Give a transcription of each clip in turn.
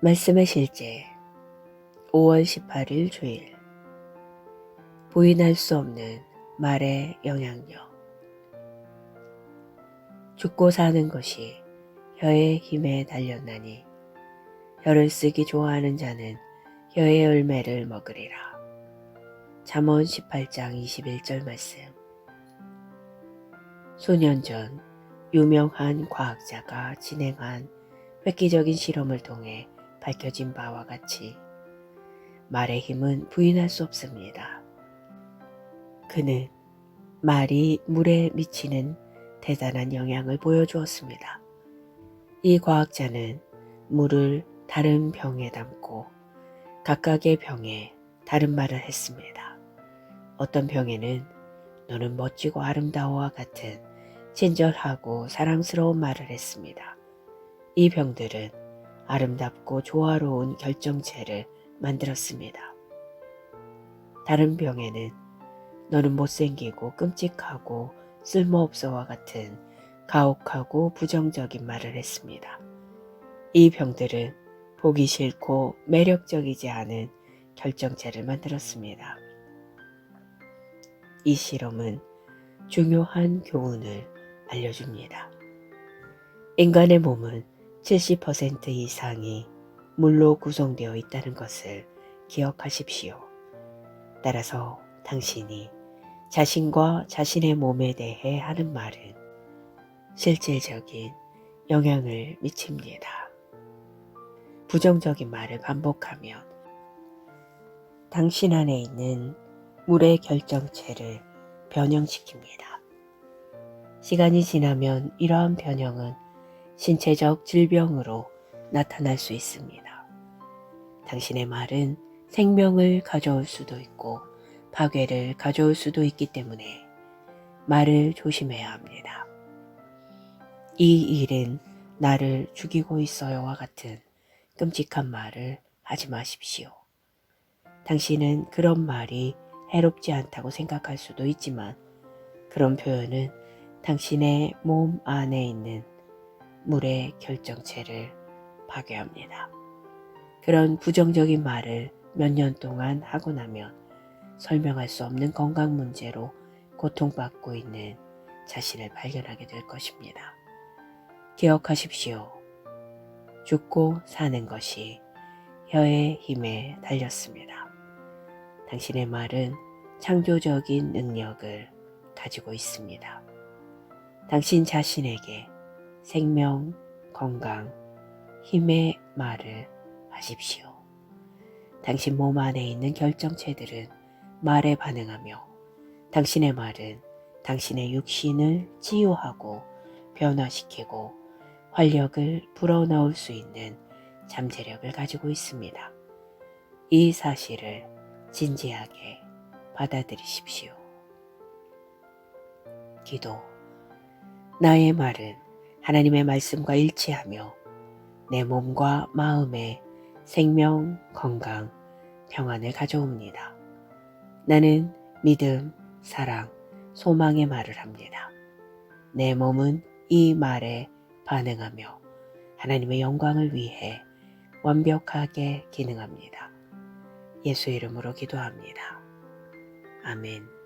말씀의 실제 5월 18일 주일. 부인할 수 없는 말의 영향력. 죽고 사는 것이 혀의 힘에 달렸나니 혀를 쓰기 좋아하는 자는 혀의 열매를 먹으리라. 잠언 18장 21절 말씀. 수년 전 유명한 과학자가 진행한 획기적인 실험을 통해 밝혀진 바와 같이 말의 힘은 부인할 수 없습니다. 그는 말이 물에 미치는 대단한 영향을 보여주었습니다. 이 과학자는 물을 다른 병에 담고 각각의 병에 다른 말을 했습니다. 어떤 병에는 너는 멋지고 아름다워와 같은 친절하고 사랑스러운 말을 했습니다. 이 병들은 아름답고 조화로운 결정체를 만들었습니다. 다른 병에는 너는 못생기고 끔찍하고 쓸모없어와 같은 가혹하고 부정적인 말을 했습니다. 이 병들은 보기 싫고 매력적이지 않은 결정체를 만들었습니다. 이 실험은 중요한 교훈을 알려줍니다. 인간의 몸은 70% 이상이 물로 구성되어 있다는 것을 기억하십시오. 따라서 당신이 자신과 자신의 몸에 대해 하는 말은 실질적인 영향을 미칩니다. 부정적인 말을 반복하면 당신 안에 있는 물의 결정체를 변형시킵니다. 시간이 지나면 이러한 변형은 신체적 질병으로 나타날 수 있습니다. 당신의 말은 생명을 가져올 수도 있고 파괴를 가져올 수도 있기 때문에 말을 조심해야 합니다. 이 일은 나를 죽이고 있어요와 같은 끔찍한 말을 하지 마십시오. 당신은 그런 말이 해롭지 않다고 생각할 수도 있지만 그런 표현은 당신의 몸 안에 있는 물의 결정체를 파괴합니다. 그런 부정적인 말을 몇 년 동안 하고 나면 설명할 수 없는 건강 문제로 고통받고 있는 자신을 발견하게 될 것입니다. 기억하십시오. 죽고 사는 것이 혀의 힘에 달렸습니다. 당신의 말은 창조적인 능력을 가지고 있습니다. 당신 자신에게 생명, 건강, 힘의 말을 하십시오. 당신 몸 안에 있는 결정체들은 말에 반응하며 당신의 말은 당신의 육신을 치유하고 변화시키고 활력을 불어넣을 수 있는 잠재력을 가지고 있습니다. 이 사실을 진지하게 받아들이십시오. 기도. 나의 말은 하나님의 말씀과 일치하며 내 몸과 마음에 생명, 건강, 평안을 가져옵니다. 나는 믿음, 사랑, 소망의 말을 합니다. 내 몸은 이 말에 반응하며 하나님의 영광을 위해 완벽하게 기능합니다. 예수 이름으로 기도합니다. 아멘.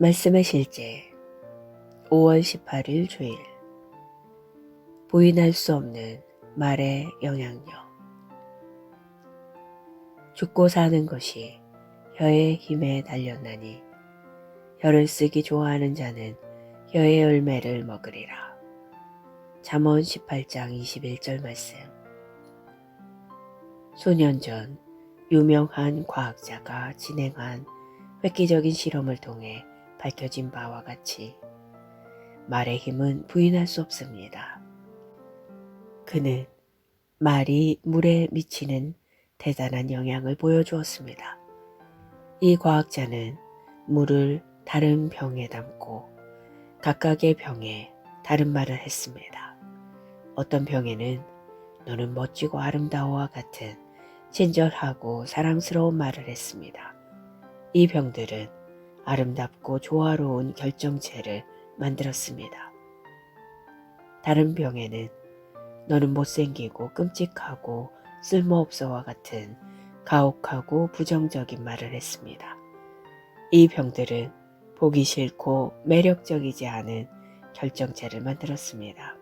말씀의 실제 5월 18일 주일. 부인할 수 없는 말의 영향력. 죽고 사는 것이 혀의 힘에 달렸나니 혀를 쓰기 좋아하는 자는 혀의 열매를 먹으리라. 잠언 18장 21절 말씀. 수년 전 유명한 과학자가 진행한 획기적인 실험을 통해 밝혀진 바와 같이 말의 힘은 부인할 수 없습니다. 그는 말이 물에 미치는 대단한 영향을 보여주었습니다. 이 과학자는 물을 다른 병에 담고 각각의 병에 다른 말을 했습니다. 어떤 병에는 너는 멋지고 아름다워와 같은 친절하고 사랑스러운 말을 했습니다. 이 병들은 아름답고 조화로운 결정체를 만들었습니다. 다른 병에는 너는 못생기고 끔찍하고 쓸모없어와 같은 가혹하고 부정적인 말을 했습니다. 이 병들은 보기 싫고 매력적이지 않은 결정체를 만들었습니다.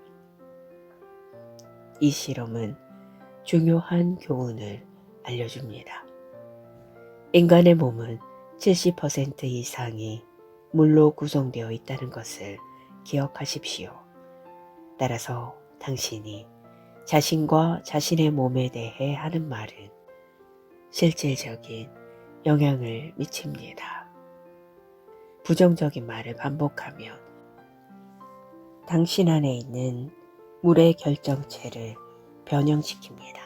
이 실험은 중요한 교훈을 알려줍니다. 인간의 몸은 70% 이상이 물로 구성되어 있다는 것을 기억하십시오. 따라서 당신이 자신과 자신의 몸에 대해 하는 말은 실질적인 영향을 미칩니다. 부정적인 말을 반복하면 당신 안에 있는 물의 결정체를 변형시킵니다.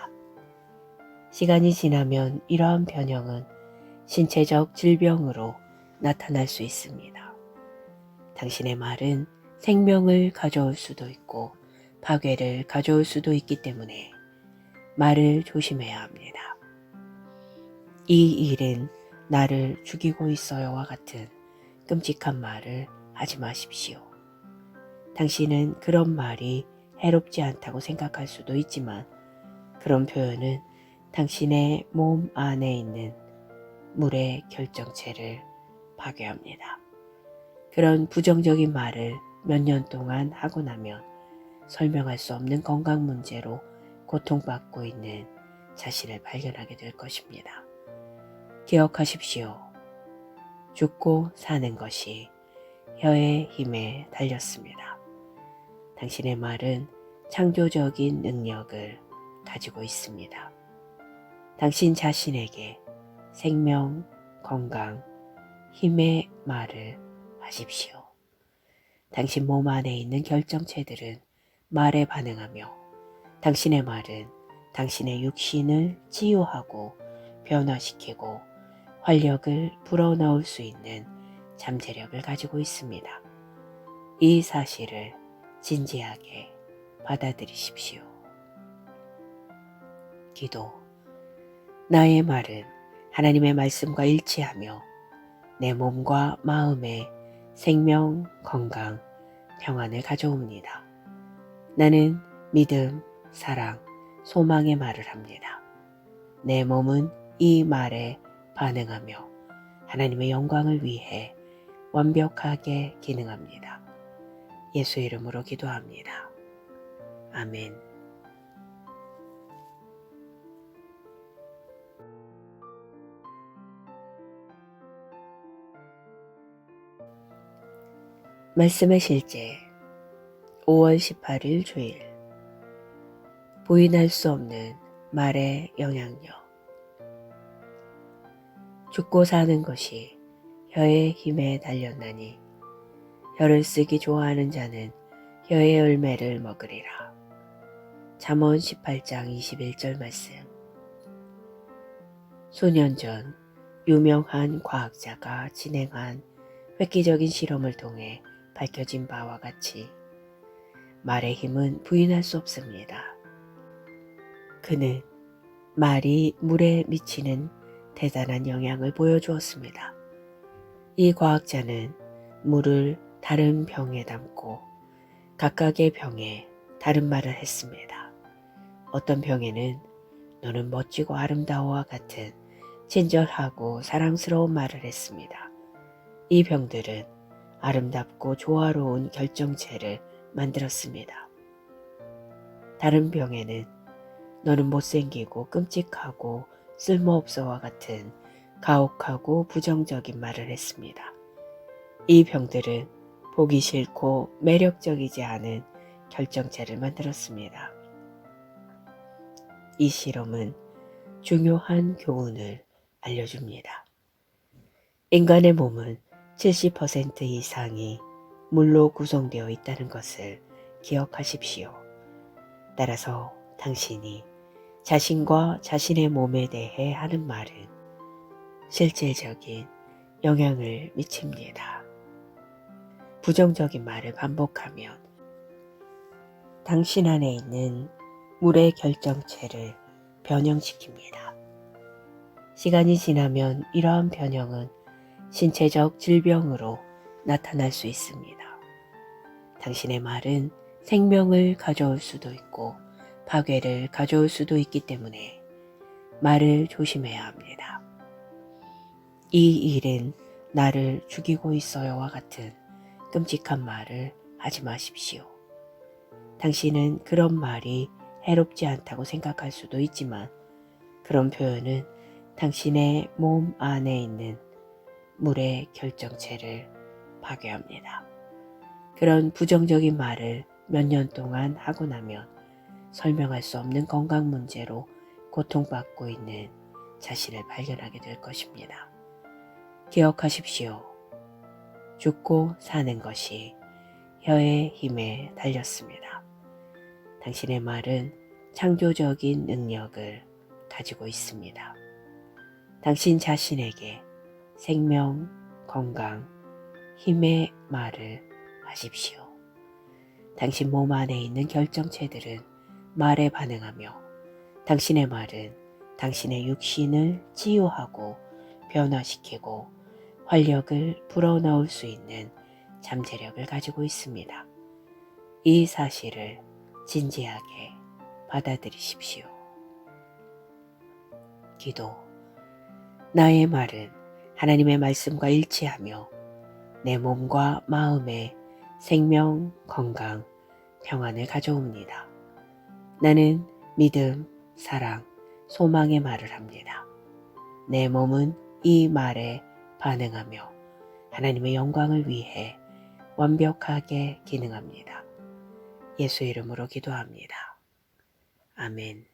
시간이 지나면 이러한 변형은 신체적 질병으로 나타날 수 있습니다. 당신의 말은 생명을 가져올 수도 있고 파괴를 가져올 수도 있기 때문에 말을 조심해야 합니다. 이 일은 나를 죽이고 있어요와 같은 끔찍한 말을 하지 마십시오. 당신은 그런 말이 해롭지 않다고 생각할 수도 있지만 그런 표현은 당신의 몸 안에 있는 물의 결정체를 파괴합니다. 그런 부정적인 말을 몇 년 동안 하고 나면 설명할 수 없는 건강 문제로 고통받고 있는 자신을 발견하게 될 것입니다. 기억하십시오. 죽고 사는 것이 혀의 힘에 달렸습니다. 당신의 말은 창조적인 능력을 가지고 있습니다. 당신 자신에게 생명, 건강, 힘의 말을 하십시오. 당신 몸 안에 있는 결정체들은 말에 반응하며 당신의 말은 당신의 육신을 치유하고 변화시키고 활력을 불어넣을 수 있는 잠재력을 가지고 있습니다. 이 사실을 진지하게 받아들이십시오. 기도. 나의 말은 하나님의 말씀과 일치하며 내 몸과 마음에 생명, 건강, 평안을 가져옵니다. 나는 믿음, 사랑, 소망의 말을 합니다. 내 몸은 이 말에 반응하며 하나님의 영광을 위해 완벽하게 기능합니다. 예수 이름으로 기도합니다. 아멘. 말씀의 실제 5월 18일 주일 부인할 수 없는 말의 영향력. 죽고 사는 것이 혀의 힘에 달렸나니 혀를 쓰기 좋아하는 자는 혀의 열매를 먹으리라. 잠언 18장 21절 말씀. 수년 전 유명한 과학자가 진행한 획기적인 실험을 통해 밝혀진 바와 같이 말의 힘은 부인할 수 없습니다. 그는 말이 물에 미치는 대단한 영향을 보여주었습니다. 이 과학자는 물을 다른 병에 담고 각각의 병에 다른 말을 했습니다. 어떤 병에는 너는 멋지고 아름다워와 같은 친절하고 사랑스러운 말을 했습니다. 이 병들은 아름답고 조화로운 결정체를 만들었습니다. 다른 병에는 너는 못생기고 끔찍하고 쓸모없어와 같은 가혹하고 부정적인 말을 했습니다. 이 병들은 보기 싫고 매력적이지 않은 결정체를 만들었습니다. 이 실험은 중요한 교훈을 알려줍니다. 인간의 몸은 70% 이상이 물로 구성되어 있다는 것을 기억하십시오. 따라서 당신이 자신과 자신의 몸에 대해 하는 말은 실질적인 영향을 미칩니다. 부정적인 말을 반복하면 당신 안에 있는 물의 결정체를 변형시킵니다. 시간이 지나면 이러한 변형은 신체적 질병으로 나타날 수 있습니다. 당신의 말은 생명을 가져올 수도 있고 파괴를 가져올 수도 있기 때문에 말을 조심해야 합니다. 이 일은 나를 죽이고 있어요와 같은 끔찍한 말을 하지 마십시오. 당신은 그런 말이 해롭지 않다고 생각할 수도 있지만 그런 표현은 당신의 몸 안에 있는 물의 결정체를 파괴합니다. 그런 부정적인 말을 몇 년 동안 하고 나면 설명할 수 없는 건강 문제로 고통받고 있는 자신을 발견하게 될 것입니다. 기억하십시오. 죽고 사는 것이 혀의 힘에 달렸습니다. 당신의 말은 창조적인 능력을 가지고 있습니다. 당신 자신에게 생명, 건강, 힘의 말을 하십시오. 당신 몸 안에 있는 결정체들은 말에 반응하며 당신의 말은 당신의 육신을 치유하고 변화시키고 활력을 불어넣을 수 있는 잠재력을 가지고 있습니다. 이 사실을 진지하게 받아들이십시오. 기도. 나의 말은 하나님의 말씀과 일치하며 내 몸과 마음에 생명, 건강, 평안을 가져옵니다. 나는 믿음, 사랑, 소망의 말을 합니다. 내 몸은 이 말에 반응하며 하나님의 영광을 위해 완벽하게 기능합니다. 예수 이름으로 기도합니다. 아멘.